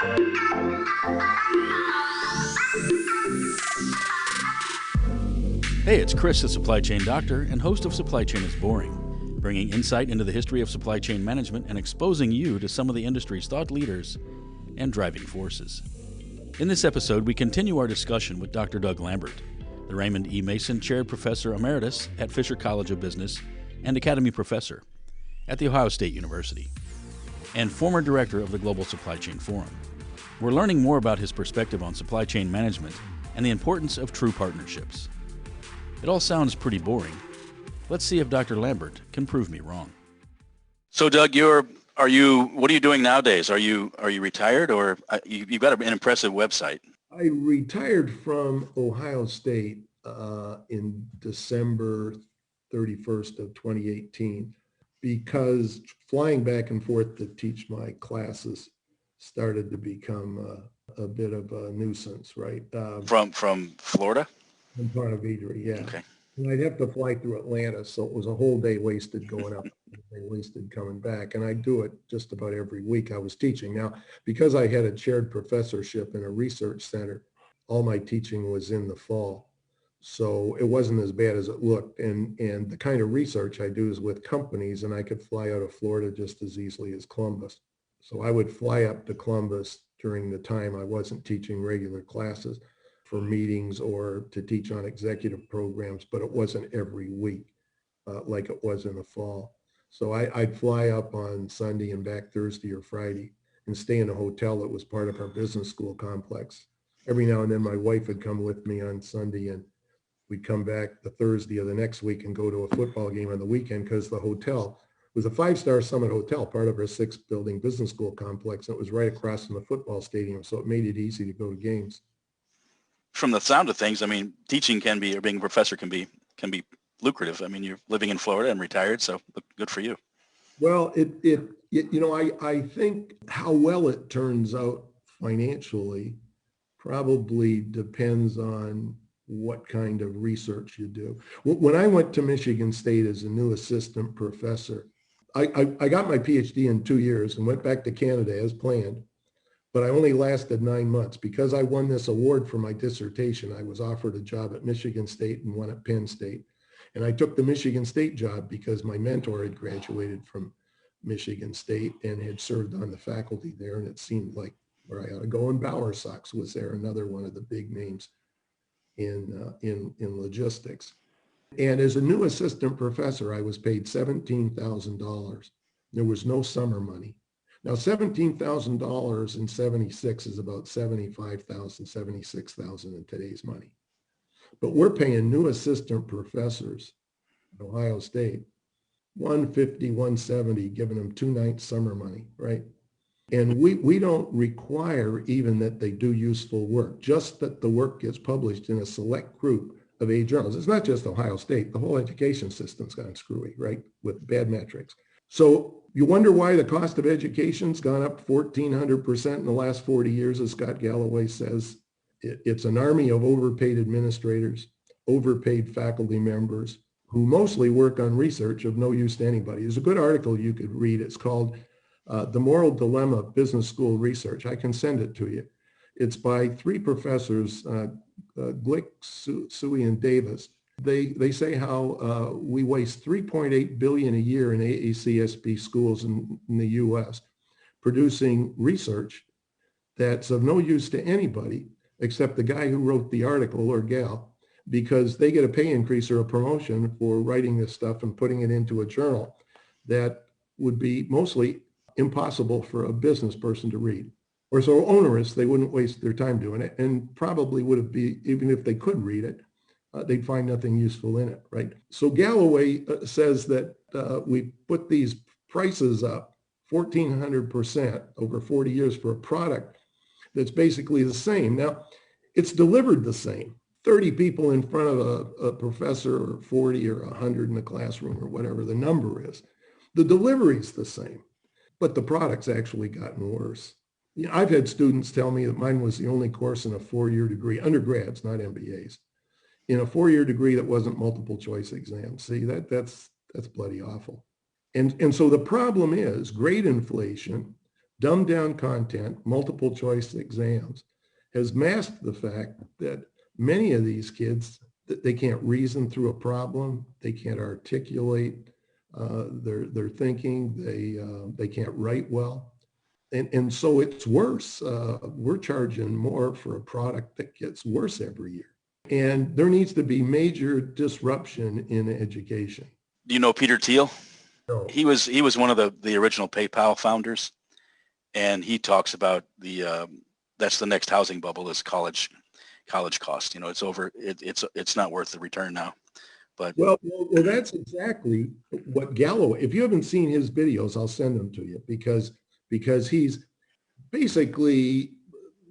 Hey, it's Chris, the Supply Chain Doctor and host of Supply Chain is Boring, bringing insight into the history of supply chain management and exposing you to some of the industry's thought leaders and driving forces. In this episode, we continue our discussion with Dr. Doug Lambert, the Raymond E. Mason Chaired Professor Emeritus at Fisher College of Business and Academy Professor at The Ohio State University, and former Director of the Global Supply Chain Forum. We're learning more about his perspective on supply chain management and the importance of true partnerships. It all sounds pretty boring. Let's see if Dr. Lambert can prove me wrong. So, Doug, what are you doing nowadays? Are you retired, or you've got an impressive website? I retired from Ohio State in December 31st of 2018 because flying back and forth to teach my classes started to become a bit of a nuisance, right? From Florida? In Ponte Vedra, yeah. Okay. And I'd have to fly through Atlanta, so it was a whole day wasted going up, a day wasted coming back. And I do it just about every week I was teaching. Now, because I had a chaired professorship in a research center, all my teaching was in the fall. So it wasn't as bad as it looked. And the kind of research I do is with companies, and I could fly out of Florida just as easily as Columbus. So I would fly up to Columbus during the time I wasn't teaching regular classes for meetings or to teach on executive programs, but it wasn't every week like it was in the fall. So I'd fly up on Sunday and back Thursday or Friday and stay in a hotel that was part of our business school complex. Every now and then my wife would come with me on Sunday, and we'd come back the Thursday of the next week and go to a football game on the weekend, because the hotel was a 5-star Summit hotel, part of our 6-building business school complex. And it was right across from the football stadium, so it made it easy to go to games. From the sound of things, I mean, teaching can be, or being a professor can be lucrative. I mean, you're living in Florida and retired, so good for you. Well, I think how well it turns out financially probably depends on what kind of research you do. When I went to Michigan State as a new assistant professor, I got my PhD in 2 years and went back to Canada as planned. But I only lasted 9 months. Because I won this award for my dissertation, I was offered a job at Michigan State and one at Penn State. And I took the Michigan State job because my mentor had graduated from Michigan State and had served on the faculty there. And it seemed like where I ought to go. And Bowersox was there, another one of the big names in logistics. And as a new assistant professor, I was paid $17,000. There was no summer money. Now, $17,000 in 76 is about $75,000, $76,000 in today's money. But we're paying new assistant professors at Ohio State $150, $170, giving them 2 nights summer money, right? And we don't require even that they do useful work, just that the work gets published in a select group of A journals. It's not just Ohio State. The whole education system's gone screwy, right, with bad metrics. So you wonder why the cost of education's gone up 1,400% in the last 40 years, as Scott Galloway says. It's an army of overpaid administrators, overpaid faculty members who mostly work on research of no use to anybody. There's a good article you could read. It's called The Moral Dilemma of Business School Research. I can send it to you. It's by 3 professors, Glick, Suey, and Davis. They say how we waste $3.8 billion a year in AACSB schools in the U.S. producing research that's of no use to anybody except the guy who wrote the article or gal, because they get a pay increase or a promotion for writing this stuff and putting it into a journal that would be mostly impossible for a business person to read, or so onerous they wouldn't waste their time doing it, and probably would have been, even if they could read it, they'd find nothing useful in it, right? So Galloway says that we put these prices up 1,400% over 40 years for a product that's basically the same. Now, it's delivered the same. 30 people in front of a professor, or 40 or 100 in the classroom, or whatever the number is. The delivery's the same, but the product's actually gotten worse. You know, I've had students tell me that mine was the only course in a 4-year degree, undergrads, not MBAs, in a 4-year degree that wasn't multiple choice exams. See, that's bloody awful. And so the problem is grade inflation dumbed down content, multiple choice exams, has masked the fact that many of these kids, that they can't reason through a problem, they can't articulate their thinking, they can't write well. And so it's worse. We're charging more for a product that gets worse every year. And there needs to be major disruption in education. Do you know Peter Thiel? No. He was one of the original PayPal founders, and he talks about that's the next housing bubble is college cost. It's over. It's not worth the return now. But well, that's exactly what Galloway. If you haven't seen his videos, I'll send them to you because he's basically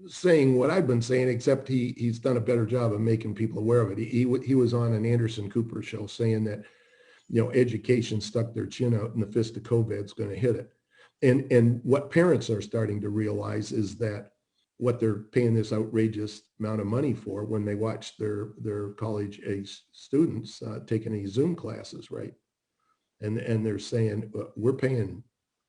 saying what I've been saying, except he's done a better job of making people aware of it. He was on an Anderson Cooper show saying that, education stuck their chin out and the fist of COVID's going to hit it. And what parents are starting to realize is that what they're paying this outrageous amount of money for when they watch their college age students taking these Zoom classes, right? And they're saying, we're paying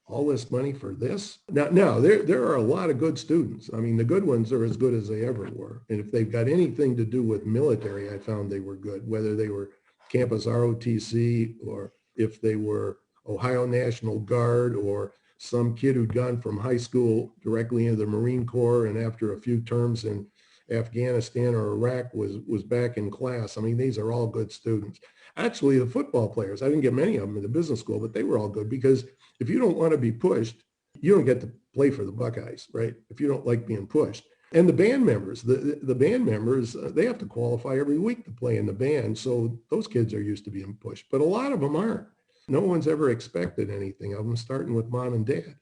all this money for this? Now there are a lot of good students. I mean, the good ones are as good as they ever were. And if they've got anything to do with military, I found they were good, whether they were campus ROTC or if they were Ohio National Guard or some kid who'd gone from high school directly into the Marine Corps and after a few terms in Afghanistan or Iraq was back in class. I mean, these are all good students. Actually, the football players, I didn't get many of them in the business school, but they were all good because if you don't want to be pushed, you don't get to play for the Buckeyes, right? If you don't like being pushed. And the band members, the band members, they have to qualify every week to play in the band. So those kids are used to being pushed, but a lot of them aren't. No one's ever expected anything of them, starting with mom and dad.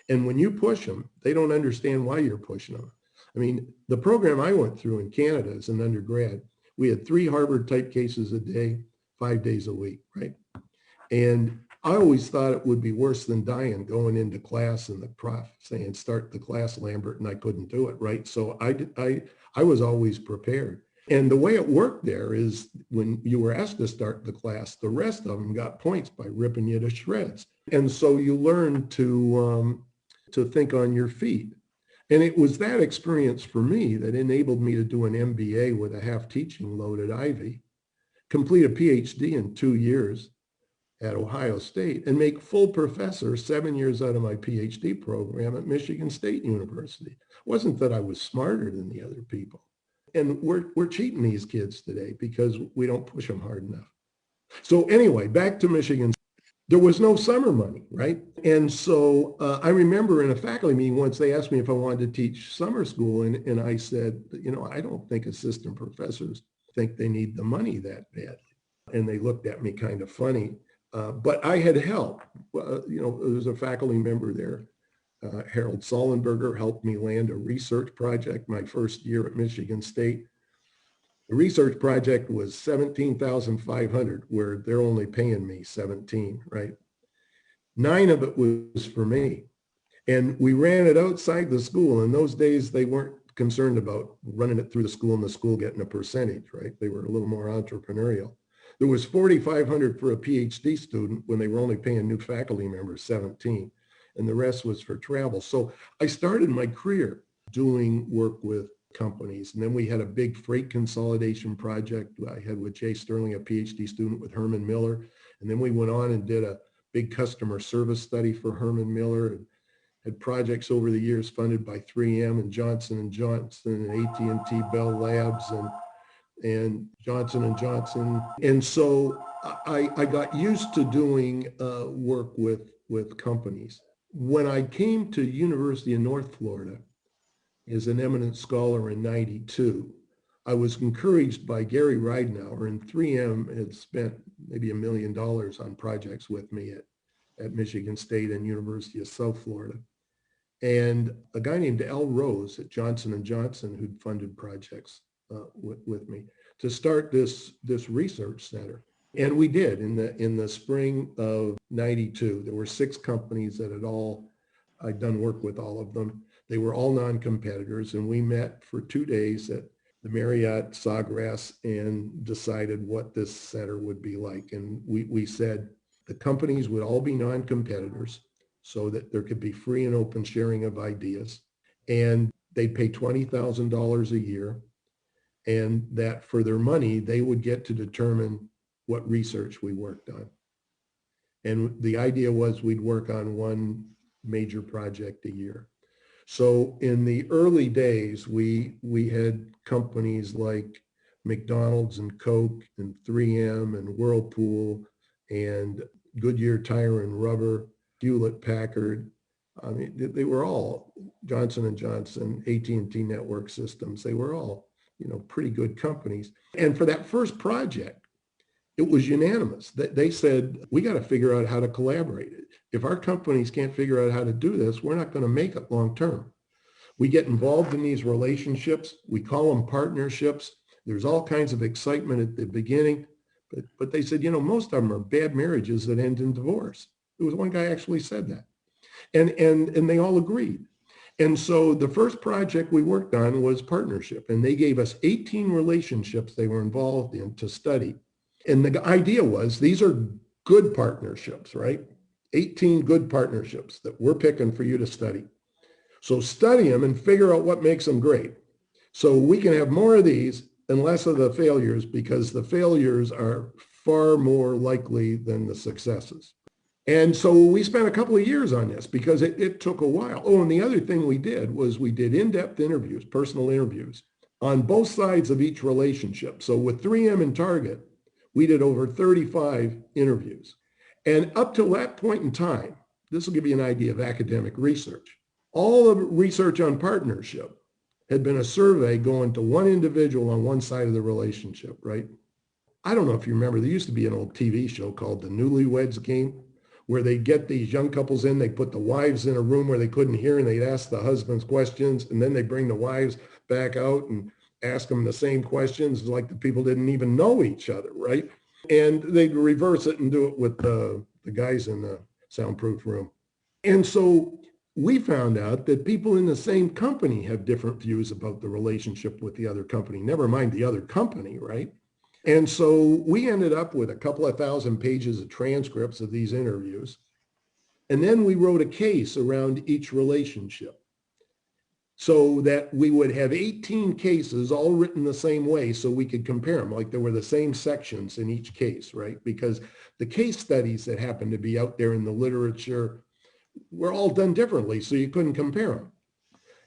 And when you push them, they don't understand why you're pushing them. I mean, the program I went through in Canada as an undergrad, we had 3 Harvard type cases a day, 5 days a week, right? And I always thought it would be worse than dying going into class and the prof saying, start the class, Lambert, and I couldn't do it, right? So I was always prepared. And the way it worked there is when you were asked to start the class, the rest of them got points by ripping you to shreds. And so you learn to think on your feet. And it was that experience for me that enabled me to do an MBA with a half teaching load at Ivy, complete a PhD in 2 years at Ohio State, and make full professor 7 years out of my PhD program at Michigan State University. It wasn't that I was smarter than the other people. And we're cheating these kids today because we don't push them hard enough. So anyway, back to Michigan. There was no summer money, right? And so I remember in a faculty meeting once they asked me if I wanted to teach summer school, and I said, I don't think assistant professors think they need the money that badly. And they looked at me kind of funny, but I had help. There was a faculty member there, Harold Sollenberger, helped me land a research project my first year at Michigan State. The research project was $17,500, where they're only paying me 17, right? 9 of it was for me. And we ran it outside the school. In those days, they weren't concerned about running it through the school and the school getting a percentage, right? They were a little more entrepreneurial. There was $4,500 for a PhD student when they were only paying new faculty members 17, and the rest was for travel. So I started my career doing work with companies. And then we had a big freight consolidation project I had with Jay Sterling, a PhD student with Herman Miller. And then we went on and did a big customer service study for Herman Miller, and had projects over the years funded by 3M and Johnson & Johnson and AT&T Bell Labs and Johnson & Johnson. And so I got used to doing work with companies. When I came to University of North Florida, as an eminent scholar in 92, I was encouraged by Gary Ridenauer, and 3M had spent maybe $1 million on projects with me at Michigan State and University of South Florida. And a guy named Al Rose at Johnson & Johnson, who'd funded projects with me, to start this research center. And we did in the spring of 92. There were 6 companies that I'd done work with all of them. They were all non-competitors, and we met for 2 days at the Marriott Sawgrass and decided what this center would be like. And we said the companies would all be non-competitors. so that there could be free and open sharing of ideas. And they'd pay $20,000 a year, and that for their money, they would get to determine what research we worked on. And the idea was we'd work on one major project a year. So in the early days, we had companies like McDonald's and Coke and 3M and Whirlpool and Goodyear Tire and Rubber, Hewlett Packard. I mean, they were all Johnson & Johnson, AT&T Network Systems. They were all, pretty good companies. And for that first project, it was unanimous that they said, we got to figure out how to collaborate. If our companies can't figure out how to do this, we're not going to make it long term. We get involved in these relationships. We call them partnerships. There's all kinds of excitement at the beginning, but they said, most of them are bad marriages that end in divorce. There was one guy actually said that. And they all agreed. And so the first project we worked on was partnership, and they gave us 18 relationships they were involved in to study. And the idea was these are good partnerships, right? 18 good partnerships that we're picking for you to study. So study them and figure out what makes them great. So we can have more of these and less of the failures, because the failures are far more likely than the successes. And so we spent a couple of years on this because it took a while. Oh, and the other thing we did was we did in-depth interviews, personal interviews, on both sides of each relationship. So with 3M and Target, we did over 35 interviews. And up till that point in time, this will give you an idea of academic research. All the research on partnership had been a survey going to one individual on one side of the relationship, right? I don't know if you remember, there used to be an old TV show called The Newlyweds Game, where they get these young couples in, they put the wives in a room where they couldn't hear, and they'd ask the husbands questions, and then they bring the wives back out and ask them the same questions, like the people didn't even know each other, right? And they'd reverse it and do it with the guys in the soundproof room. And so we found out that people in the same company have different views about the relationship with the other company, never mind the other company, right? And so we ended up with a couple of thousand pages of transcripts of these interviews. And then we wrote a case around each relationship so that we would have 18 cases all written the same way so we could compare them, like there were the same sections in each case, right? Because the case studies that happened to be out there in the literature were all done differently, so you couldn't compare them.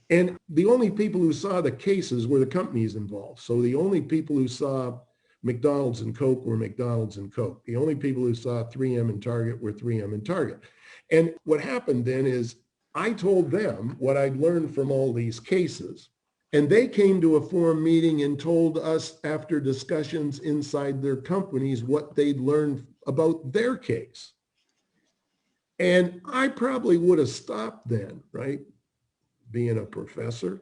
And the only people who saw the cases were the companies involved. So the only people who saw McDonald's and Coke were McDonald's and Coke. The only people who saw 3M and Target were 3M and Target. And what happened then is I told them what I'd learned from all these cases, and they came to a forum meeting and told us after discussions inside their companies what they'd learned about their case. And I probably would have stopped then, right? Being a professor,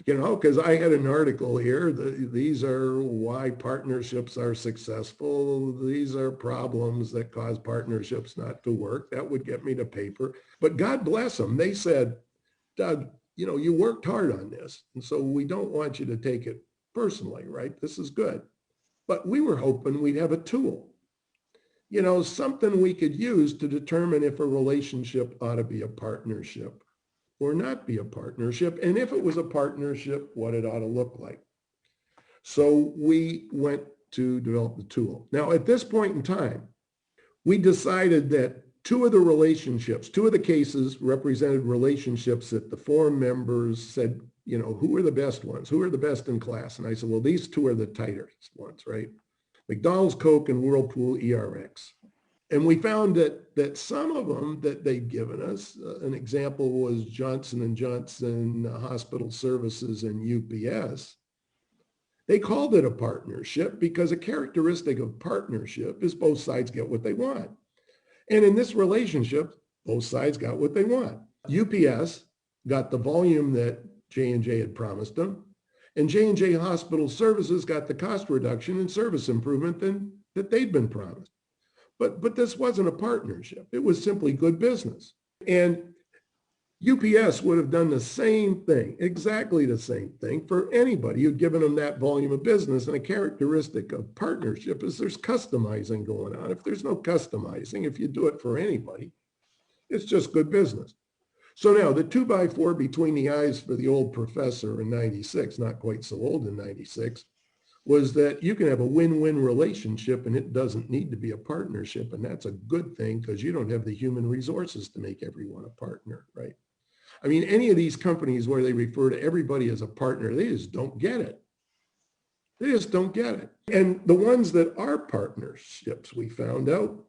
because I had an article here. These are why partnerships are successful. These are problems that cause partnerships not to work. That would get me to paper. But God bless them. They said, Doug, you worked hard on this. And so we don't want you to take it personally, right? This is good. But we were hoping we'd have a tool, something we could use to determine if a relationship ought to be a partnership or not be a partnership, and if it was a partnership, what it ought to look like. So we went to develop the tool. Now, at this point in time, we decided that two of the cases represented relationships that the forum members said, who are the best ones? Who are the best in class? And I said, well, these two are the tightest ones, right? McDonald's, Coke, and Whirlpool ERX. And we found that some of them that they'd given us, an example was Johnson & Johnson Hospital Services and UPS. They called it a partnership because a characteristic of partnership is both sides get what they want. And in this relationship, both sides got what they want. UPS got the volume that J&J had promised them, and J&J Hospital Services got the cost reduction and service improvement that they'd been promised. But this wasn't a partnership. It was simply good business. And UPS would have done the same thing, exactly the same thing for anybody who'd given them that volume of business. And a characteristic of partnership is there's customizing going on. If there's no customizing, if you do it for anybody, It's just good business. So now the 2x4 between the eyes for the old professor in 96, not quite so old in 96, was that you can have a win-win relationship and it doesn't need to be a partnership. And that's a good thing because you don't have the human resources to make everyone a partner, right? I mean, any of these companies where they refer to everybody as a partner, they just don't get it. They just don't get it. And the ones that are partnerships, we found out,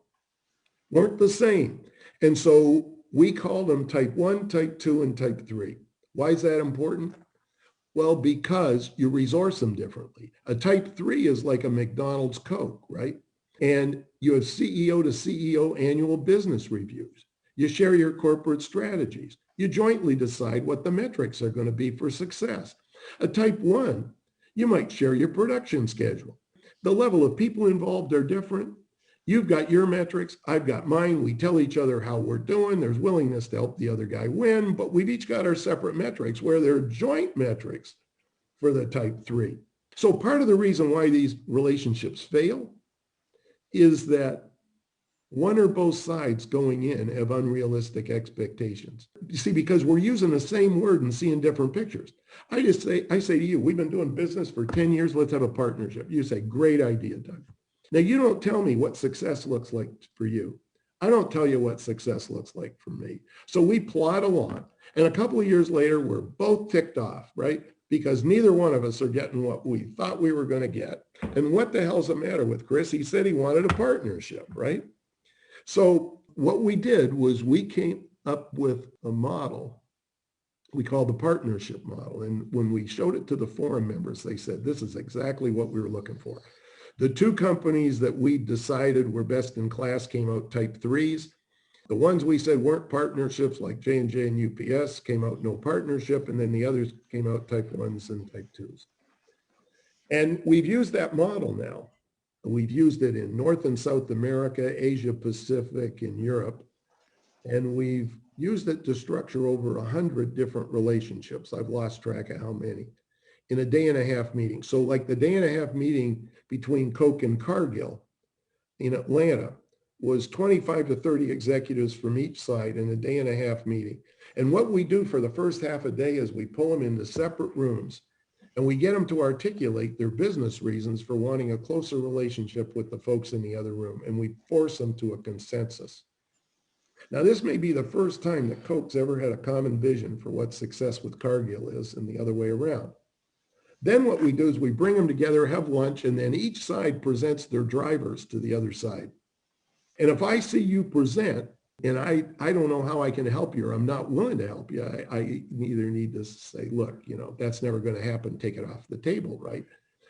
weren't the same. And so we call them type 1, type 2, and type 3. Why is that important? Well, because you resource them differently. A type 3 is like a McDonald's Coke, right? And you have CEO to CEO annual business reviews. You share your corporate strategies. You jointly decide what the metrics are going to be for success. A type 1, you might share your production schedule. The level of people involved are different. You've got your metrics, I've got mine. We tell each other how we're doing. There's willingness to help the other guy win, but we've each got our separate metrics where they're joint metrics for the type 3. So part of the reason why these relationships fail is that one or both sides going in have unrealistic expectations. You see, because we're using the same word and seeing different pictures. I say to you, we've been doing business for 10 years. Let's have a partnership. You say, great idea, Doug. Now, you don't tell me what success looks like for you. I don't tell you what success looks like for me. So we plod along. And a couple of years later, we're both ticked off, right? Because neither one of us are getting what we thought we were going to get. And what the hell's the matter with Chris? He said he wanted a partnership, right? So what we did was we came up with a model we called the partnership model. And when we showed it to the forum members, they said, this is exactly what we were looking for. The two companies that we decided were best in class came out type 3s. The ones we said weren't partnerships like J&J and UPS came out no partnership. And then the others came out type 1s and type 2s. And we've used that model now. We've used it in North and South America, Asia Pacific, and Europe. And we've used it to structure over 100 different relationships. I've lost track of how many in a day and a half meeting. So like the day and a half meeting between Coke and Cargill in Atlanta was 25 to 30 executives from each side in a day and a half meeting. And what we do for the first half a day is we pull them into separate rooms and we get them to articulate their business reasons for wanting a closer relationship with the folks in the other room. And we force them to a consensus. Now, this may be the first time that Coke's ever had a common vision for what success with Cargill is and the other way around. Then what we do is we bring them together, have lunch, and then each side presents their drivers to the other side. And if I see you present and I don't know how I can help you or I'm not willing to help you, I either need to say, look, that's never going to happen. Take it off the table, right?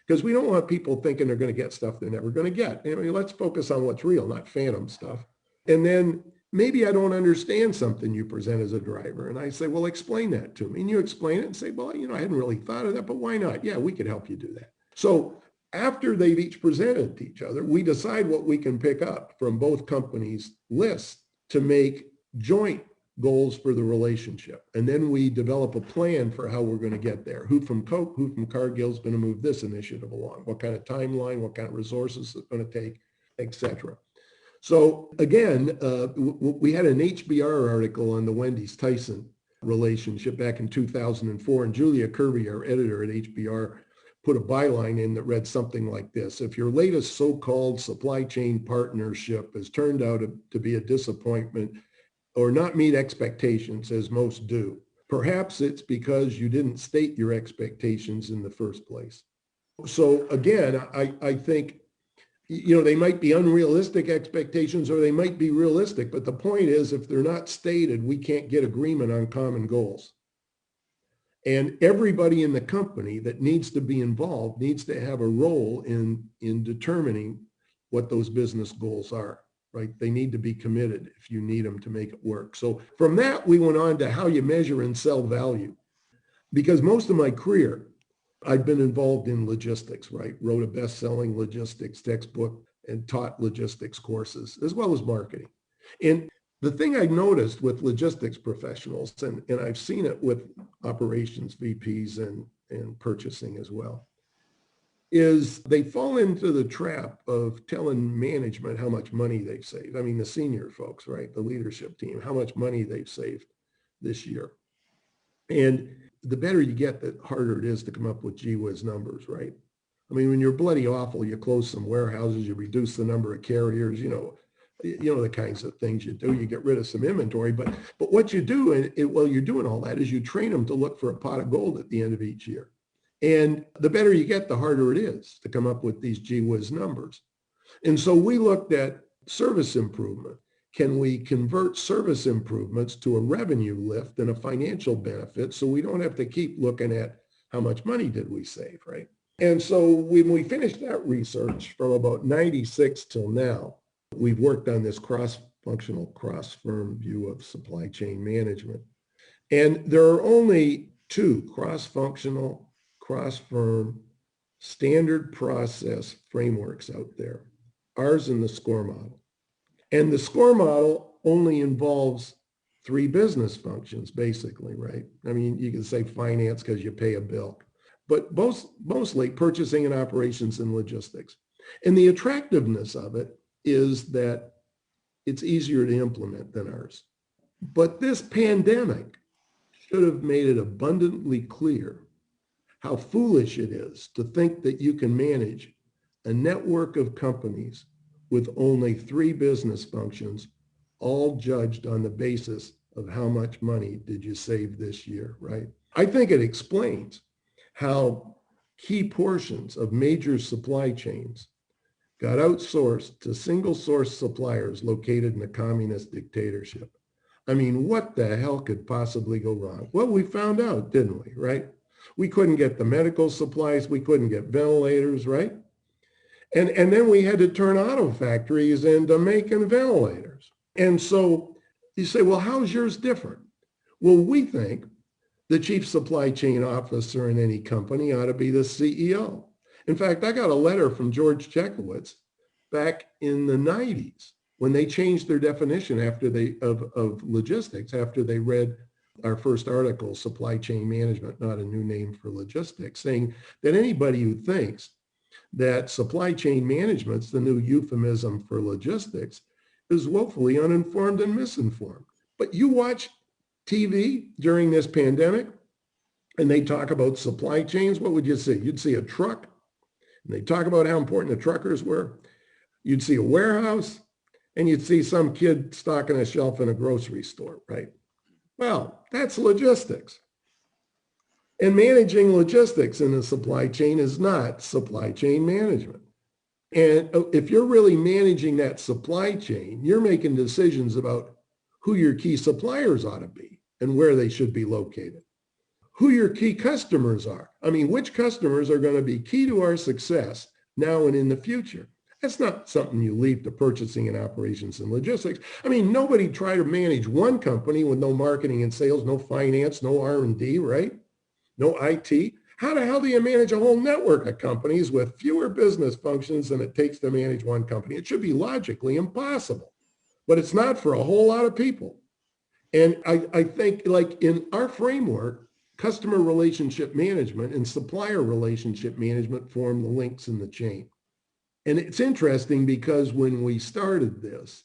Because we don't want people thinking they're going to get stuff they're never going to get. Let's focus on what's real, not phantom stuff. And then maybe I don't understand something you present as a driver. And I say, well, explain that to me. And you explain it and say, well, I hadn't really thought of that, but why not? Yeah, we could help you do that. So after they've each presented to each other, we decide what we can pick up from both companies' lists to make joint goals for the relationship. And then we develop a plan for how we're going to get there. Who from Coke, who from Cargill is going to move this initiative along? What kind of timeline, what kind of resources it's going to take, et cetera. So again, we had an HBR article on the Wendy's-Tyson relationship back in 2004, and Julia Kirby, our editor at HBR, put a byline in that read something like this: if your latest so-called supply chain partnership has turned out to be a disappointment or not meet expectations, as most do, perhaps it's because you didn't state your expectations in the first place. So again, I think they might be unrealistic expectations or they might be realistic, but the point is, if they're not stated, we can't get agreement on common goals. And everybody in the company that needs to be involved needs to have a role in determining what those business goals are, right? They need to be committed if you need them to make it work. So from that, we went on to how you measure and sell value. Because most of my career, I've been involved in logistics, right? Wrote a best-selling logistics textbook and taught logistics courses, as well as marketing. And the thing I noticed with logistics professionals, and I've seen it with operations VPs and purchasing as well, is they fall into the trap of telling management how much money they've saved. I mean, the senior folks, right? The leadership team, how much money they've saved this year. And the better you get, the harder it is to come up with gee whiz numbers, right? I mean, when you're bloody awful, you close some warehouses, you reduce the number of carriers, you know the kinds of things you do. You get rid of some inventory, but what you do, and while you're doing all that, is you train them to look for a pot of gold at the end of each year. And the better you get, the harder it is to come up with these gee whiz numbers. And so we looked at service improvement. Can we convert service improvements to a revenue lift and a financial benefit so we don't have to keep looking at how much money did we save, right? And so when we finished that research from about 96 till now, we've worked on this cross-functional, cross-firm view of supply chain management. And there are only two cross-functional, cross-firm, standard process frameworks out there, ours and the SCORE model. And the SCORE model only involves three business functions, basically, right? I mean, you can say finance because you pay a bill, but mostly purchasing and operations and logistics. And the attractiveness of it is that it's easier to implement than ours. But this pandemic should have made it abundantly clear how foolish it is to think that you can manage a network of companies with only three business functions, all judged on the basis of how much money did you save this year, right? I think it explains how key portions of major supply chains got outsourced to single source suppliers located in a communist dictatorship. I mean, what the hell could possibly go wrong? Well, we found out, didn't we, right? We couldn't get the medical supplies. We couldn't get ventilators, right? And then we had to turn auto factories into making ventilators. And so you say, well, how's yours different? Well, we think the chief supply chain officer in any company ought to be the CEO. In fact, I got a letter from George Chekowitz back in the 90s when they changed their definition of logistics after they read our first article, Supply Chain Management, Not a New Name for Logistics, saying that anybody who thinks that supply chain management's the new euphemism for logistics is woefully uninformed and misinformed. But you watch TV during this pandemic and they talk about supply chains, what would you see? You'd see a truck, and they talk about how important the truckers were. You'd see a warehouse, and you'd see some kid stocking a shelf in a grocery store, right? Well, that's logistics. And managing logistics in the supply chain is not supply chain management. And if you're really managing that supply chain, you're making decisions about who your key suppliers ought to be and where they should be located, who your key customers are. I mean, which customers are going to be key to our success now and in the future? That's not something you leave to purchasing and operations and logistics. I mean, nobody tried to manage one company with no marketing and sales, no finance, no R&D, right? No IT. How the hell do you manage a whole network of companies with fewer business functions than it takes to manage one company? It should be logically impossible, but it's not for a whole lot of people. And I think, like, in our framework, customer relationship management and supplier relationship management form the links in the chain. And it's interesting because when we started this,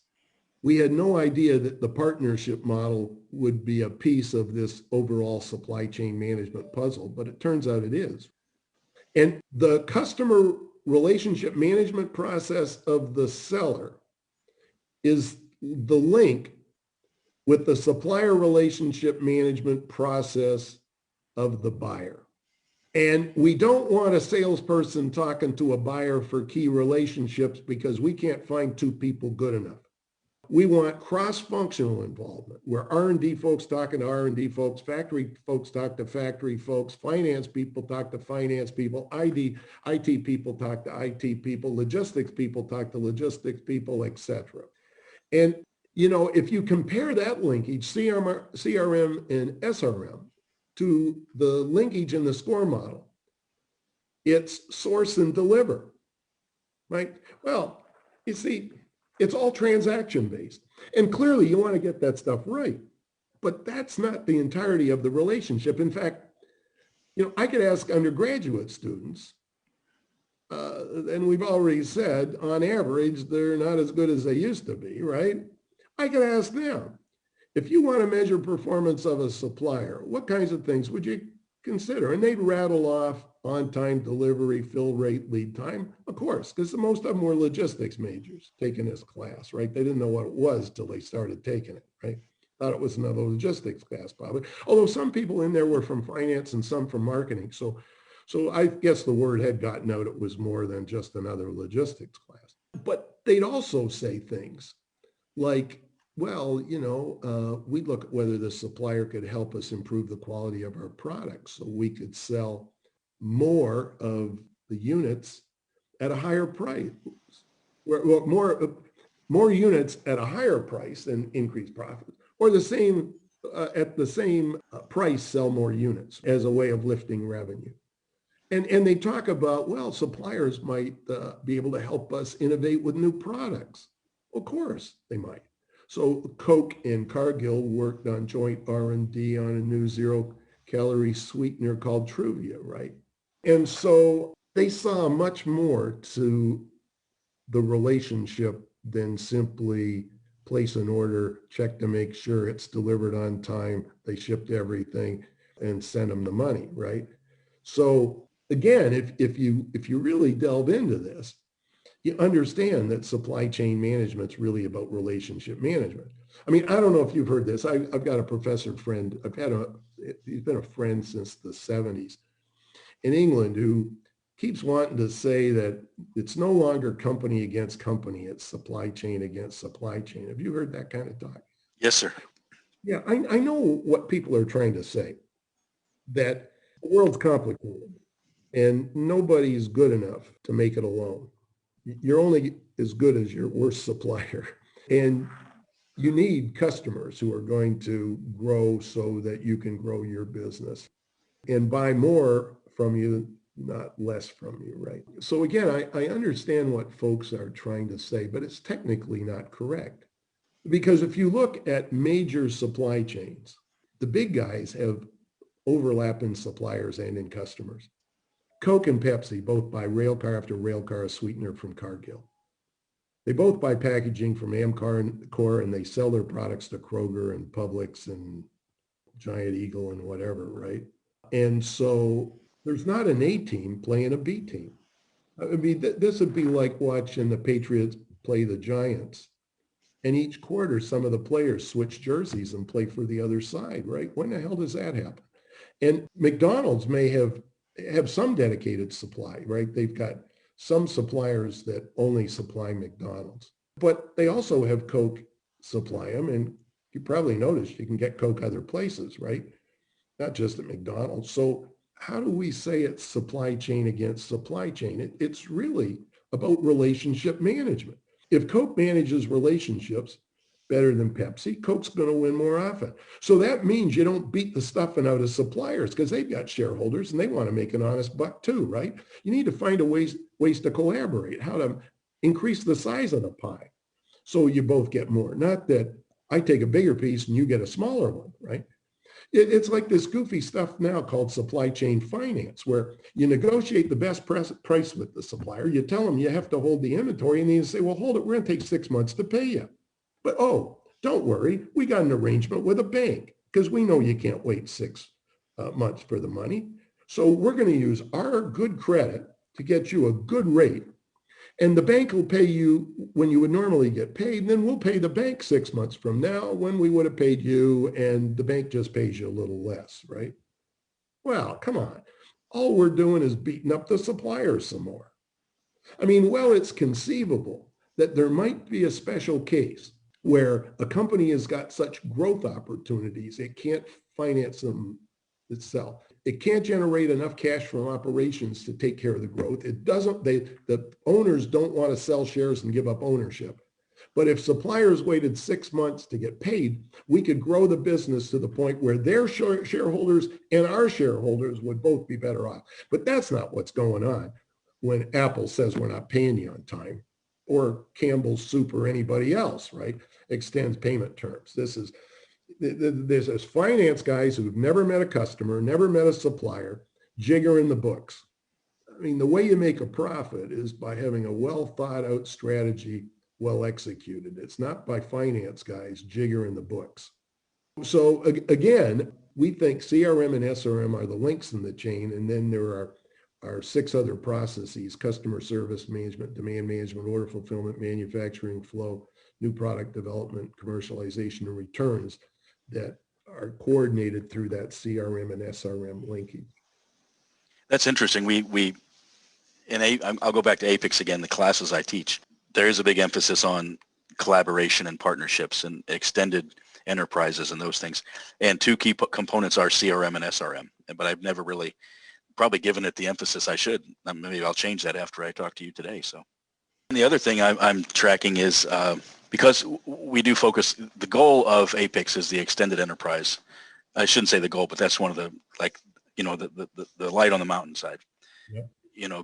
we had no idea that the partnership model would be a piece of this overall supply chain management puzzle, but it turns out it is. And the customer relationship management process of the seller is the link with the supplier relationship management process of the buyer. And we don't want a salesperson talking to a buyer for key relationships because we can't find two people good enough. We want cross-functional involvement where R&D folks talking to R&D folks, factory folks talk to factory folks, finance people talk to finance people, IT people talk to IT people, logistics people talk to logistics people, etc. And, you know, if you compare that linkage, CRM and SRM, to the linkage in the SCORE model, it's source and deliver, right? Well, you see, it's all transaction based. And clearly you want to get that stuff right, but that's not the entirety of the relationship. In fact, you know, I could ask undergraduate students, and we've already said, on average, they're not as good as they used to be, right? I can ask them, if you want to measure performance of a supplier, what kinds of things would you consider? And they'd rattle off on-time delivery, fill rate, lead time. Of course, because most of them were logistics majors taking this class, right? They didn't know what it was till they started taking it, right? Thought it was another logistics class, probably. Although some people in there were from finance and some from marketing. So I guess the word had gotten out it was more than just another logistics class. But they'd also say things like, well, we'd look at whether the supplier could help us improve the quality of our products so we could sell more of the units at a higher price. Well, more units at a higher price and increase profit, or the same at the same price, sell more units as a way of lifting revenue. And they talk about, well, suppliers might be able to help us innovate with new products. Of course, they might. So Coke and Cargill worked on joint R&D on a new zero-calorie sweetener called Truvia, right? And so they saw much more to the relationship than simply place an order, check to make sure it's delivered on time, they shipped everything, and send them the money, right? So again, if you really delve into this, you understand that supply chain management is really about relationship management. I mean, I don't know if you've heard this. I've got a professor friend. He's been a friend since the 70s in England who keeps wanting to say that it's no longer company against company. It's supply chain against supply chain. Have you heard that kind of talk? Yes, sir. Yeah, I know what people are trying to say, that the world's complicated and nobody's good enough to make it alone. You're only as good as your worst supplier. And you need customers who are going to grow so that you can grow your business and buy more from you, not less from you, right? So again, I understand what folks are trying to say, but it's technically not correct. Because if you look at major supply chains, the big guys have overlap in suppliers and in customers. Coke and Pepsi both buy railcar after railcar of sweetener from Cargill. They both buy packaging from Amcor and they sell their products to Kroger and Publix and Giant Eagle and whatever, right? And so there's not an A team playing a B team. I mean, this would be like watching the Patriots play the Giants. And each quarter, some of the players switch jerseys and play for the other side, right? When the hell does that happen? And McDonald's may have some dedicated supply, right? They've got some suppliers that only supply McDonald's, but they also have Coke supply them. And you probably noticed you can get Coke other places, right? Not just at McDonald's. So how do we say it's supply chain against supply chain? It's really about relationship management. If Coke manages relationships better than Pepsi, Coke's going to win more often. So that means you don't beat the stuffing out of suppliers because they've got shareholders and they want to make an honest buck too, right? You need to find a ways to collaborate, how to increase the size of the pie so you both get more. Not that I take a bigger piece and you get a smaller one, right? It's like this goofy stuff now called supply chain finance, where you negotiate the best price with the supplier. You tell them you have to hold the inventory, and then you say, well, hold it, we're going to take 6 months to pay you. But, oh, don't worry, we got an arrangement with a bank because we know you can't wait 6 months for the money. So we're going to use our good credit to get you a good rate. And the bank will pay you when you would normally get paid. And then we'll pay the bank 6 months from now when we would have paid you, and the bank just pays you a little less, right? Well, come on. All we're doing is beating up the suppliers some more. I mean, well, it's conceivable that there might be a special case where a company has got such growth opportunities, it can't finance them itself. It can't generate enough cash from operations to take care of the growth. The owners don't want to sell shares and give up ownership. But if suppliers waited 6 months to get paid, we could grow the business to the point where their shareholders and our shareholders would both be better off. But that's not what's going on when Apple says we're not paying you on time, or Campbell's Soup or anybody else, right, extends payment terms. There's this finance guys who've never met a customer, never met a supplier, jiggering the books. I mean, the way you make a profit is by having a well thought out strategy, well executed. It's not by finance guys jiggering the books. So again, we think CRM and SRM are the links in the chain, and then there are 6 other processes: customer service management, demand management, order fulfillment, manufacturing flow, new product development, commercialization, and returns that are coordinated through that CRM and SRM linking. That's interesting. I'll go back to Apex again, the classes I teach. There is a big emphasis on collaboration and partnerships and extended enterprises and those things. And 2 key components are CRM and SRM. But I've never really probably given it the emphasis I should. Maybe I'll change that after I talk to you today. So, and the other thing I'm tracking is because we do focus, the goal of Apex is the extended enterprise. I shouldn't say the goal, but that's one of the, like, the light on the mountainside. Yep.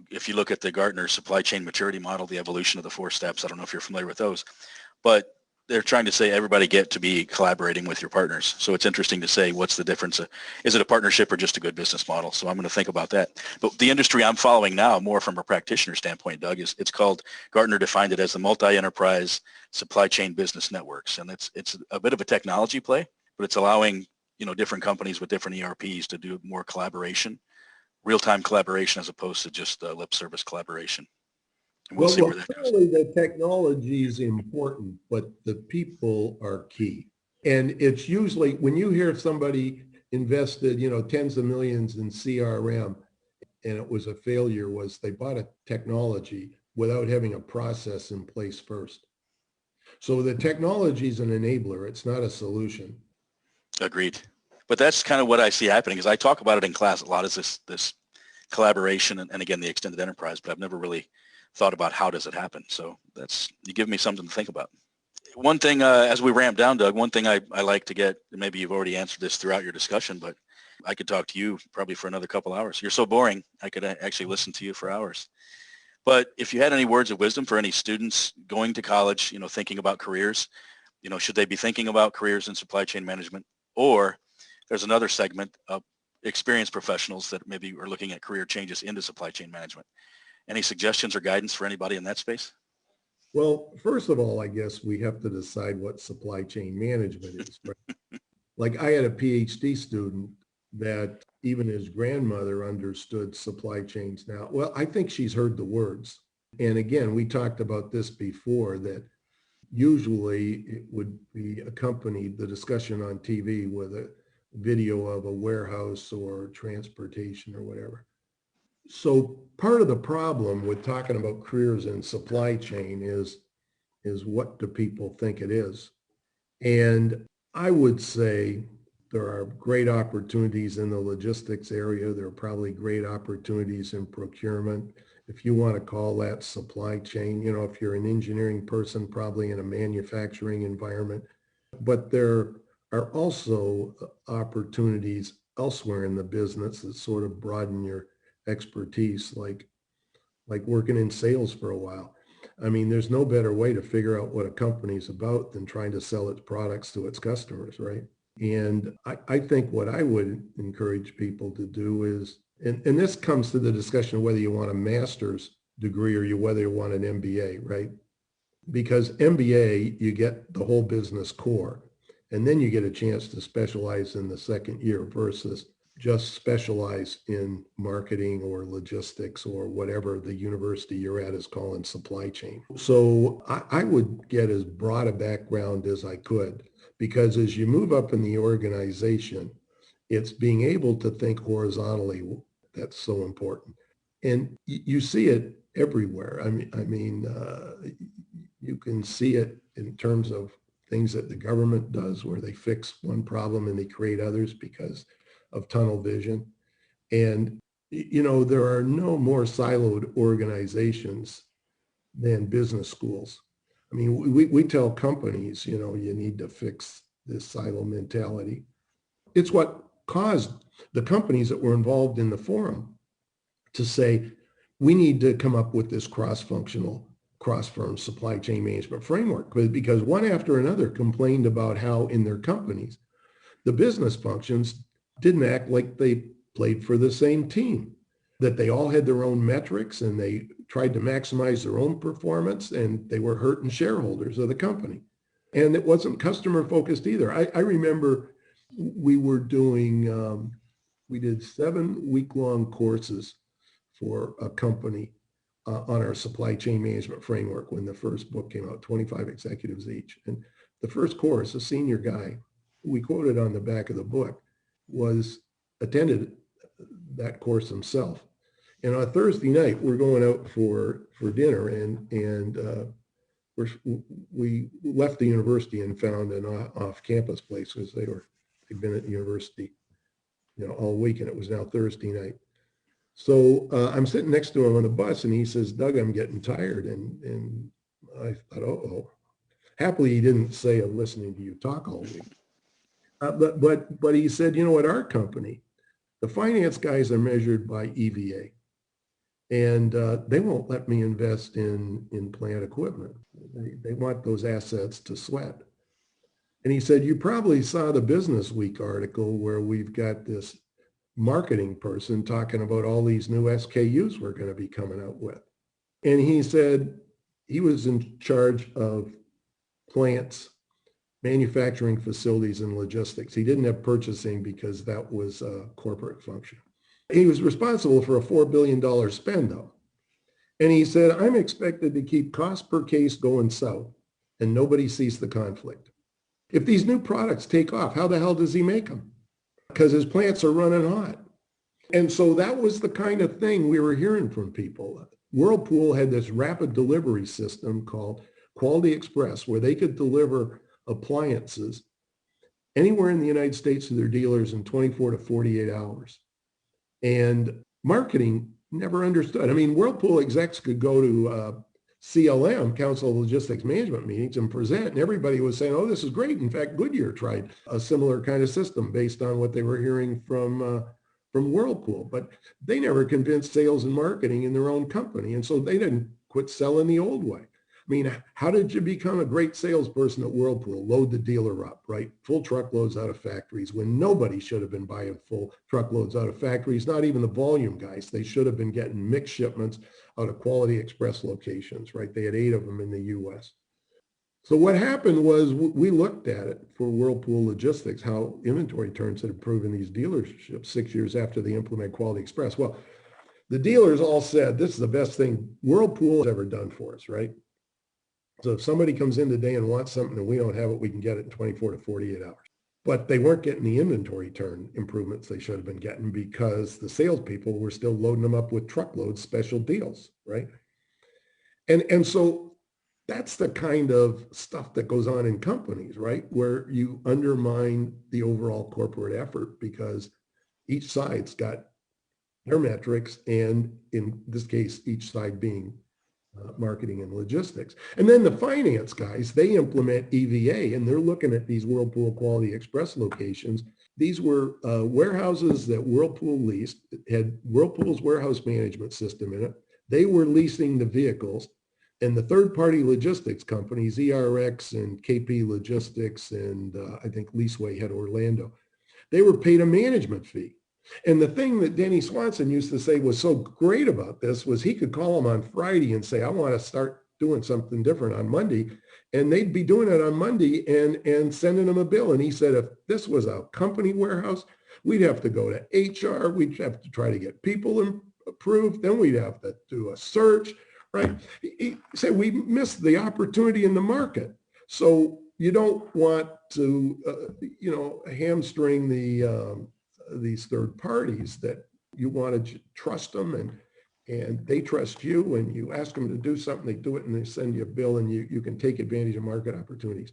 If you look at the Gartner supply chain maturity model, the evolution of the 4 steps, I don't know if you're familiar with those, but they're trying to say everybody get to be collaborating with your partners. So it's interesting to say, what's the difference? Is it a partnership or just a good business model? So I'm going to think about that. But the industry I'm following now, more from a practitioner standpoint, Doug, is it's called, Gartner defined it as the multi-enterprise supply chain business networks. And it's a bit of a technology play, but it's allowing, different companies with different ERPs to do more collaboration, real-time collaboration, as opposed to just lip service collaboration. And we'll see where that goes. The technology is important, but the people are key. And it's usually, when you hear somebody invested, tens of millions in CRM and it was a failure, was they bought a technology without having a process in place first. So the technology is an enabler. It's not a solution. Agreed. But that's kind of what I see happening, is I talk about it in class a lot, is this collaboration and again, the extended enterprise, but I've never really thought about how does it happen. So you give me something to think about. One thing, as we ramp down, Doug, one thing I like to get, maybe you've already answered this throughout your discussion, but I could talk to you probably for another couple hours. You're so boring, I could actually listen to you for hours. But if you had any words of wisdom for any students going to college, thinking about careers, should they be thinking about careers in supply chain management? Or there's another segment of experienced professionals that maybe are looking at career changes into supply chain management. Any suggestions or guidance for anybody in that space? Well, first of all, I guess we have to decide what supply chain management is. Right? Like, I had a PhD student that even his grandmother understood supply chains now. Well, I think she's heard the words. And again, we talked about this before, that usually it would be accompanied, the discussion on TV, with a video of a warehouse or transportation or whatever. So part of the problem with talking about careers in supply chain is what do people think it is? And I would say there are great opportunities in the logistics area. There are probably great opportunities in procurement. If you want to call that supply chain, if you're an engineering person, probably in a manufacturing environment. But there are also opportunities elsewhere in the business that sort of broaden your expertise, like working in sales for a while. I mean, there's no better way to figure out what a company's about than trying to sell its products to its customers, right? And I think what I would encourage people to do is, and this comes to the discussion of whether you want a master's degree or whether you want an MBA, right? Because MBA, you get the whole business core, and then you get a chance to specialize in the second year versus just specialize in marketing or logistics or whatever the university you're at is calling supply chain. So I would get as broad a background as I could, because as you move up in the organization, it's being able to think horizontally that's so important. And you see it everywhere. I mean, you can see it in terms of things that the government does, where they fix one problem and they create others because of tunnel vision. And, there are no more siloed organizations than business schools. I mean, we tell companies, you need to fix this silo mentality. It's what caused the companies that were involved in the forum to say, we need to come up with this cross-functional, cross-firm supply chain management framework, because one after another complained about how in their companies, the business functions didn't act like they played for the same team. that they all had their own metrics and they tried to maximize their own performance, and they were hurting shareholders of the company. And it wasn't customer focused either. I remember we were doing, we did 7-week-long courses for a company on our supply chain management framework when the first book came out, 25 executives each. And the first course, a senior guy, we quoted on the back of the book, attended that course himself. And on a Thursday night, we're going out for dinner, and we left the university and found an off-campus place because they'd been at the university, all week, and it was now Thursday night. So I'm sitting next to him on the bus, and he says, "Doug, I'm getting tired." And I thought, oh. Happily, he didn't say, "I'm listening to you talk all week." But he said, at our company, the finance guys are measured by EVA. And they won't let me invest in plant equipment. They want those assets to sweat. And he said, "You probably saw the Business Week article where we've got this marketing person talking about all these new SKUs we're going to be coming out with." And he said he was in charge of plants, manufacturing facilities, and logistics. He didn't have purchasing because that was a corporate function. He was responsible for a $4 billion spend, though. And he said, "I'm expected to keep cost per case going south, and nobody sees the conflict. If these new products take off, how the hell does he make them? Because his plants are running hot." And so that was the kind of thing we were hearing from people. Whirlpool had this rapid delivery system called Quality Express, where they could deliver appliances anywhere in the United States to their dealers in 24 to 48 hours. And marketing never understood. I mean, Whirlpool execs could go to CLM, Council of Logistics Management meetings, and present, and everybody was saying, "Oh, this is great." In fact, Goodyear tried a similar kind of system based on what they were hearing from Whirlpool, but they never convinced sales and marketing in their own company. And so they didn't quit selling the old way. I mean, how did you become a great salesperson at Whirlpool? Load the dealer up, right? Full truckloads out of factories when nobody should have been buying full truckloads out of factories, not even the volume guys. They should have been getting mixed shipments out of Quality Express locations, right? They had 8 of them in the US. So what happened was we looked at it for Whirlpool Logistics, how inventory turns had improved in these dealerships 6 years after they implemented Quality Express. Well, the dealers all said, "This is the best thing Whirlpool has ever done for us," right? So if somebody comes in today and wants something and we don't have it, we can get it in 24 to 48 hours. But they weren't getting the inventory turn improvements they should have been getting because the salespeople were still loading them up with truckloads, special deals, right? And so that's the kind of stuff that goes on in companies, right? Where you undermine the overall corporate effort because each side's got their metrics, and in this case, each side being marketing and logistics. And then the finance guys, they implement EVA, and they're looking at these Whirlpool Quality Express locations. These were warehouses that Whirlpool leased. It had Whirlpool's warehouse management system in it. They were leasing the vehicles, and the third-party logistics companies, ERX and KP Logistics, and I think Leaseway had Orlando, they were paid a management fee. And the thing that Denny Swanson used to say was so great about this was he could call them on Friday and say, "I want to start doing something different on Monday." And they'd be doing it on Monday and sending them a bill. And he said, if this was a company warehouse, we'd have to go to HR. We'd have to try to get people approved. Then we'd have to do a search, right? He said, we missed the opportunity in the market. So you don't want to, hamstring these third parties that you want to trust them and they trust you, and you ask them to do something, they do it, and they send you a bill, and you can take advantage of market opportunities.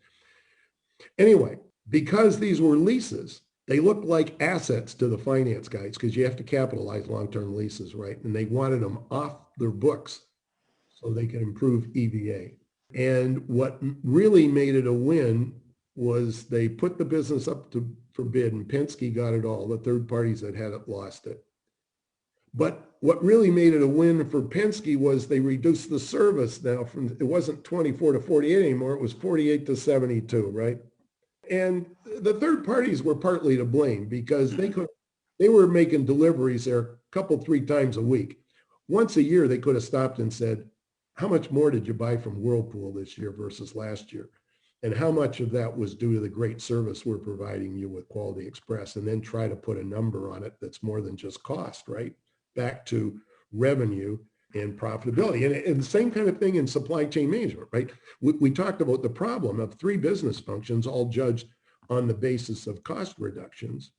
Anyway, because these were leases, they looked like assets to the finance guys because you have to capitalize long-term leases, right? And they wanted them off their books so they could improve EVA. And what really made it a win was they put the business up for bid, and Penske got it all. The third parties that had it lost it. But what really made it a win for Penske was they reduced the service now from, it wasn't 24 to 48 anymore, it was 48 to 72, right? And the third parties were partly to blame because they could They were making deliveries there a couple, 3 times a week. Once a year, they could have stopped and said, how much more did you buy from Whirlpool this year versus last year? And how much of that was due to the great service we're providing you with Quality Express? And then try to put a number on it that's more than just cost, right? Back to revenue and profitability. And the same kind of thing in supply chain management, right? We talked about the problem of 3 business functions all judged on the basis of cost reductions.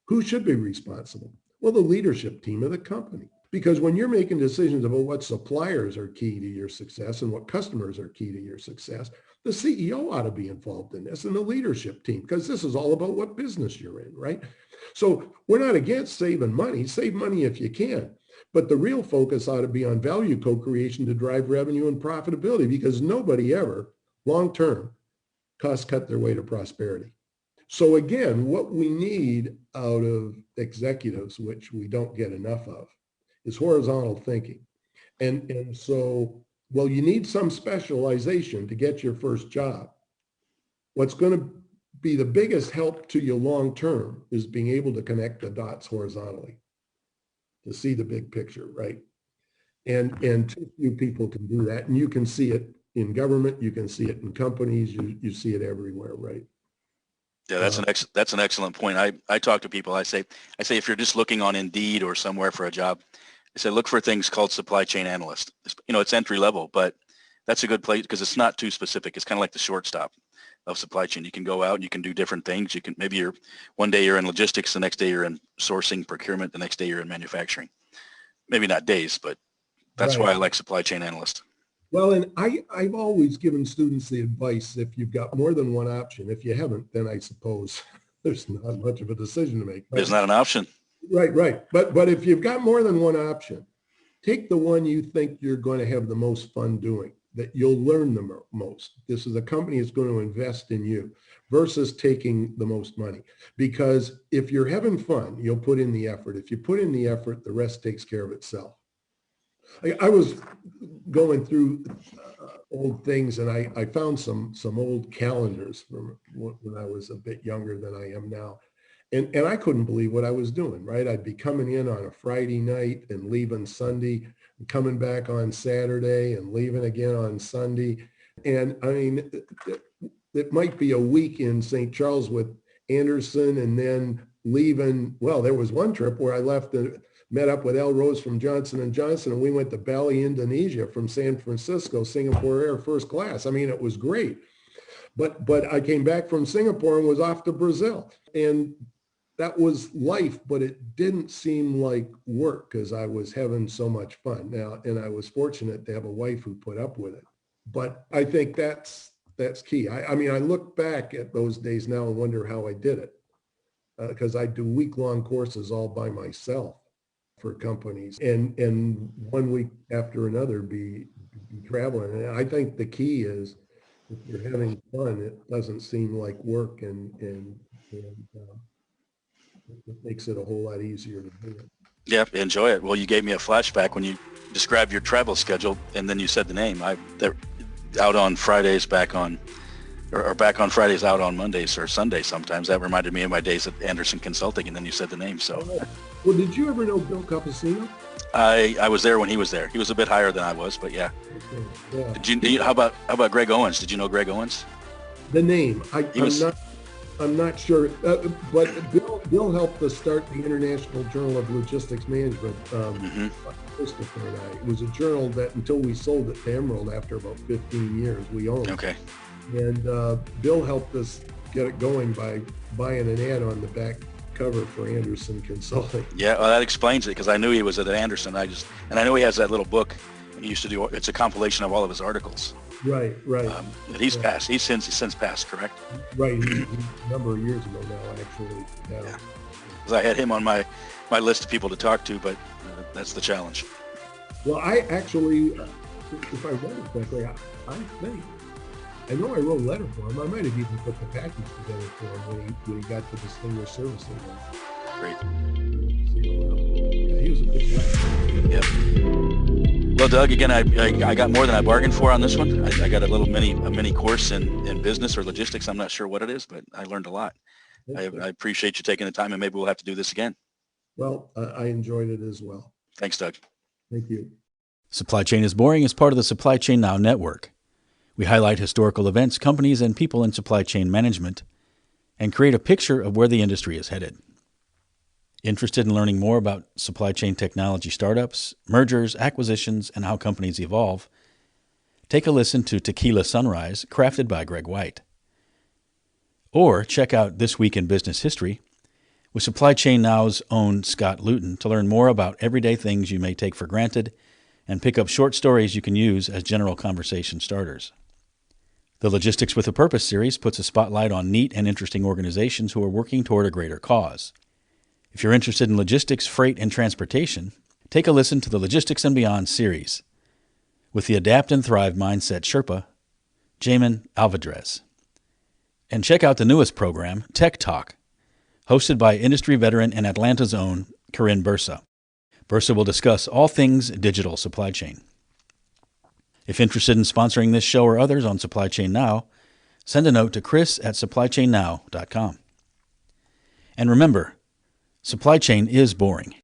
Who should be responsible? Well, the leadership team of the company. Because when you're making decisions about what suppliers are key to your success and what customers are key to your success, the CEO ought to be involved in this and the leadership team, because this is all about what business you're in, right? So we're not against saving money. Save money if you can. But the real focus ought to be on value co-creation to drive revenue and profitability, because nobody ever, long-term, cost cut their way to prosperity. So again, what we need out of executives, which we don't get enough of, is horizontal thinking. And so, well, you need some specialization to get your first job. What's going to be the biggest help to you long-term is being able to connect the dots horizontally to see the big picture, right? And too few people can do that. And you can see it in government, you can see it in companies, you see it everywhere, right? Yeah, that's an excellent point. I talk to people. I say if you're just looking on Indeed or somewhere for a job, I say look for things called supply chain analyst. It's entry level, but that's a good place because it's not too specific. It's kind of like the shortstop of supply chain. You can go out and you can do different things. You can one day you're in logistics, the next day you're in sourcing, procurement, the next day you're in manufacturing. Maybe not days, but that's Right. why I like supply chain analyst. Well, and I've always given students the advice, if you've got more than one option, if you haven't, then I suppose there's not much of a decision to make. There's not an option. Right. But if you've got more than one option, take the one you think you're going to have the most fun doing, that you'll learn the most. This is a company that's going to invest in you versus taking the most money. Because if you're having fun, you'll put in the effort. If you put in the effort, the rest takes care of itself. I was going through old things, and I found some old calendars from when I was a bit younger than I am now. And I couldn't believe what I was doing, right? I'd be coming in on a Friday night and leaving Sunday, and coming back on Saturday and leaving again on Sunday. And I mean, it might be a week in St. Charles with Anderson and then leaving. Well, there was one trip where I left and met up with L. Rose from Johnson & Johnson, and we went to Bali, Indonesia from San Francisco, Singapore Air first class. I mean, it was great. But I came back from Singapore and was off to Brazil. And that was life, but it didn't seem like work because I was having so much fun now. And I was fortunate to have a wife who put up with it. But I think that's key. I mean, I look back at those days now and wonder how I did it, because I do week-long courses all by myself for companies, and 1 week after another be traveling. And I think the key is, if you're having fun, it doesn't seem like work, and it makes it a whole lot easier to do it. Yeah, enjoy it. Well, you gave me a flashback when you described your travel schedule, and then you said the name. They're out on Fridays, back on Fridays, out on Mondays or Sundays sometimes. That reminded me of my days at Anderson Consulting, and then you said the name. So, well, did you ever know Bill Capacino? I was there when he was there. He was a bit higher than I was, but yeah. Okay. Yeah. How about Greg Owens? Did you know Greg Owens? The name, I'm not sure, but Bill helped us start the International Journal of Logistics Management. Christopher and I. It was a journal that, until we sold it to Emerald after about 15 years, we owned. Okay. And Bill helped us get it going by buying an ad on the back cover for Anderson Consulting. Yeah, well, that explains it, because I knew he was at Anderson. I know he has that little book he used to do. It's a compilation of all of his articles. Right. He's passed. He's since passed, correct? Right. He's a number of years ago now, actually. Yeah. Because I had him on my list of people to talk to, but that's the challenge. Well, I actually, if I read it correctly, I know I wrote a letter for him. I might have even put the package together for him when he got the Distinguished Service Award. Great. Yeah, he was a big guy. Yep. Well, Doug, again, I got more than I bargained for on this one. I got a mini course in business or logistics. I'm not sure what it is, but I learned a lot. I appreciate you taking the time, and maybe we'll have to do this again. Well, I enjoyed it as well. Thanks, Doug. Thank you. Supply Chain is Boring is part of the Supply Chain Now network. We highlight historical events, companies, and people in supply chain management and create a picture of where the industry is headed. Interested in learning more about supply chain technology startups, mergers, acquisitions, and how companies evolve? Take a listen to Tequila Sunrise, crafted by Greg White. Or check out This Week in Business History with Supply Chain Now's own Scott Luton to learn more about everyday things you may take for granted and pick up short stories you can use as general conversation starters. The Logistics with a Purpose series puts a spotlight on neat and interesting organizations who are working toward a greater cause. If you're interested in logistics, freight, and transportation, take a listen to the Logistics and Beyond series with the Adapt and Thrive Mindset Sherpa, Jamin Alvarez. And check out the newest program, Tech Talk, hosted by industry veteran and Atlanta's own Corinne Bursa. Bursa will discuss all things digital supply chain. If interested in sponsoring this show or others on Supply Chain Now, send a note to chris@supplychainnow.com. And remember, supply chain is boring.